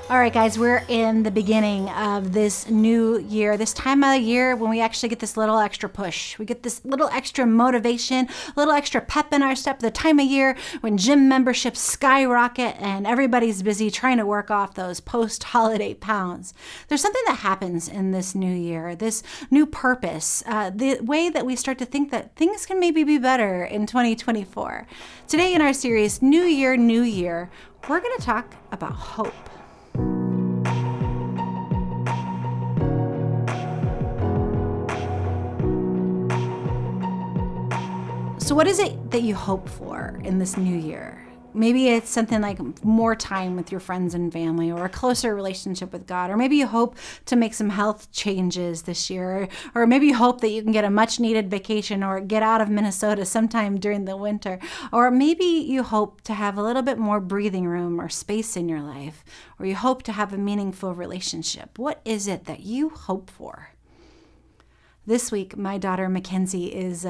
All right, guys, we're in the beginning of this new year, this time of the year when we actually get this little extra push. We get this little extra motivation, a little extra pep in our step, the time of year when gym memberships skyrocket and everybody's busy trying to work off those post-holiday pounds. There's something that happens in this new year, this new purpose, the way that we start to think that things can maybe be better in 2024. Today in our series, New Year, New Year, we're going to talk about hope. So what is it that you hope for in this new year? Maybe it's something like more time with your friends and family, or a closer relationship with God. Or maybe you hope to make some health changes this year. Or maybe you hope that you can get a much needed vacation or get out of Minnesota sometime during the winter. Or maybe you hope to have a little bit more breathing room or space in your life. Or you hope to have a meaningful relationship. What is it that you hope for? This week, my daughter Mackenzie is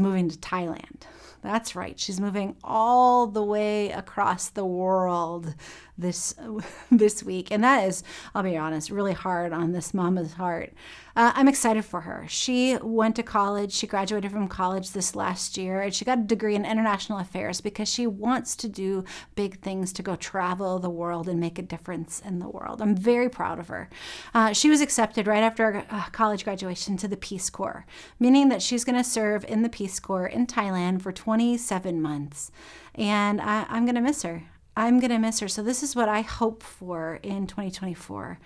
moving to Thailand. That's right. She's moving all the way across the world this week. And that is, I'll be honest, really hard on this mama's heart. I'm excited for her. She went to college. She graduated from college this last year, and she got a degree in international affairs because she wants to do big things, to go travel the world and make a difference in the world. I'm very proud of her. She was accepted right after college graduation to the Peace Corps, meaning that she's going to serve in the Peace Corps in Thailand for 27 months. And I'm going to miss her. I'm going to miss her. So this is what I hope for in 2024.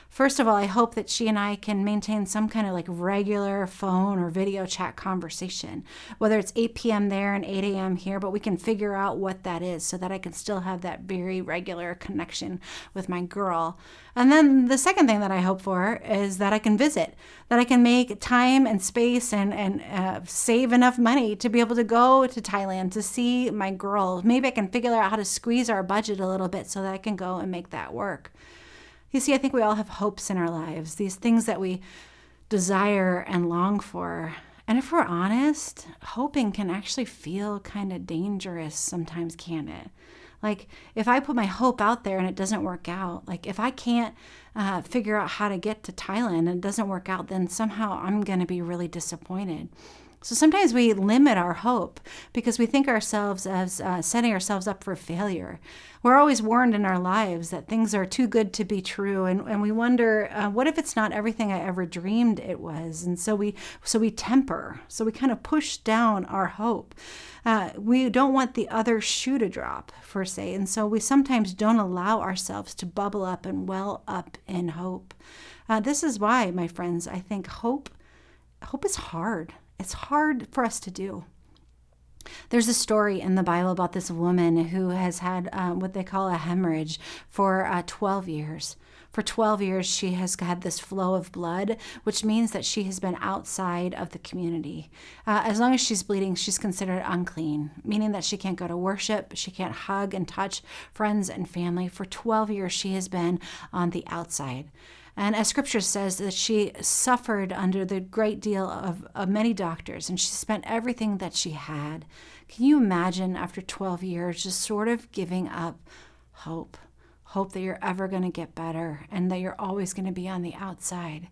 First of all, I hope that she and I can maintain some kind of like regular phone or video chat conversation, whether it's 8 p.m. there and 8 a.m. here, but we can figure out what that is so that I can still have that very regular connection with my girl. And then the second thing that I hope for is that I can visit, that I can make time and space and save enough money to be able to go to Thailand to see my girl. Maybe I can figure out how to squeeze our budget a little bit so that I can go and make that work. You see, I think we all have hopes in our lives, these things that we desire and long for. And if we're honest, hoping can actually feel kind of dangerous sometimes, can't it? Like if I put my hope out there and it doesn't work out, like if I can't figure out how to get to Thailand and it doesn't work out, then somehow I'm going to be really disappointed. So sometimes we limit our hope because we think ourselves as setting ourselves up for failure. We're always warned in our lives that things are too good to be true, and we wonder, what if it's not everything I ever dreamed it was? And so we temper, so we kind of push down our hope. We don't want the other shoe to drop, per se, and so we sometimes don't allow ourselves to bubble up and well up in hope. This is why, my friends, I think hope is hard. It's hard for us to do. There's a story in the Bible about this woman who has had what they call a hemorrhage for 12 years. For 12 years, she has had this flow of blood, which means that she has been outside of the community. As long as she's bleeding, she's considered unclean, meaning that she can't go to worship, she can't hug and touch friends and family. For 12 years, she has been on the outside. And as scripture says, that she suffered under the great deal of many doctors, and she spent everything that she had. Can you imagine after 12 years just sort of giving up hope that you're ever going to get better and that you're always going to be on the outside?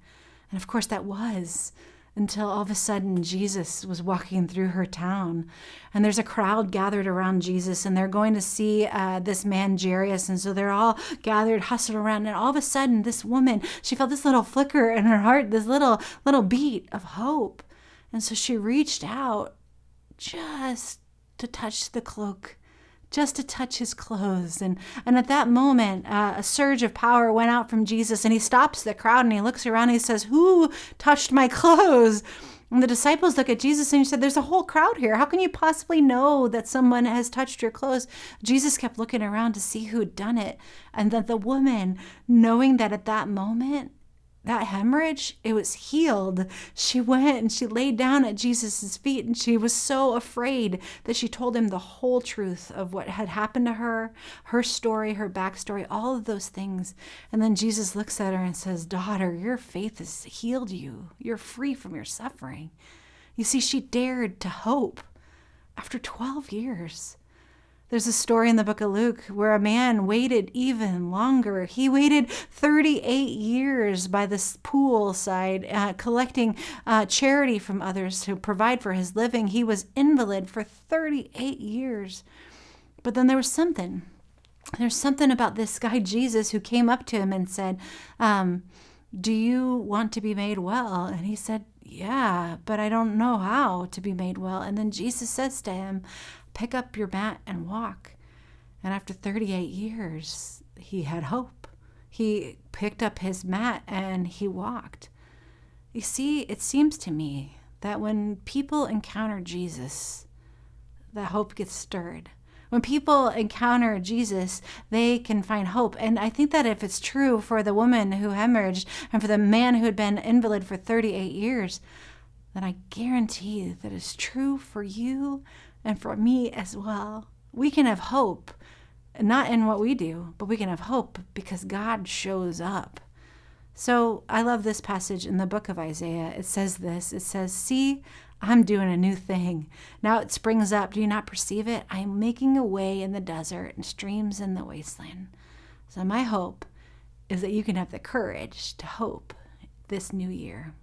And of course that was, until all of a sudden Jesus was walking through her town, and there's a crowd gathered around Jesus, and they're going to see this man Jairus, and so they're all gathered, hustled around, and all of a sudden this woman, she felt this little flicker in her heart, this little beat of hope, and so she reached out just to touch the cloak, just to touch his clothes. And at that moment, a surge of power went out from Jesus, and he stops the crowd and he looks around and he says, "Who touched my clothes?" And the disciples look at Jesus and he said, "There's a whole crowd here. How can you possibly know that someone has touched your clothes?" Jesus kept looking around to see who had done it. And that the woman, knowing that at that moment, that hemorrhage, it was healed. She went and she laid down at Jesus' feet, and she was so afraid that she told him the whole truth of what had happened to her, her story, her backstory, all of those things. And then Jesus looks at her and says, "Daughter, your faith has healed you. You're free from your suffering." You see, she dared to hope after 12 years. There's a story in the book of Luke where a man waited even longer. He waited 38 years by this poolside, collecting charity from others to provide for his living. He was invalid for 38 years. But then there's something about this guy, Jesus, who came up to him and said, do you want to be made well? And he said, yeah, but I don't know how to be made well. And then Jesus says to him, pick up your mat and walk. And after 38 years, he had hope. He picked up his mat and he walked. You see, it seems to me that when people encounter Jesus, the hope gets stirred. When people encounter Jesus, they can find hope. And I think that if it's true for the woman who hemorrhaged and for the man who had been invalid for 38 years, then I guarantee that it's true for you and for me as well. We can have hope, not in what we do, but we can have hope because God shows up. So I love this passage in the book of Isaiah. It says this, it says, see, I'm doing a new thing. Now it springs up. Do you not perceive it? I am making a way in the desert and streams in the wasteland. So my hope is that you can have the courage to hope this new year.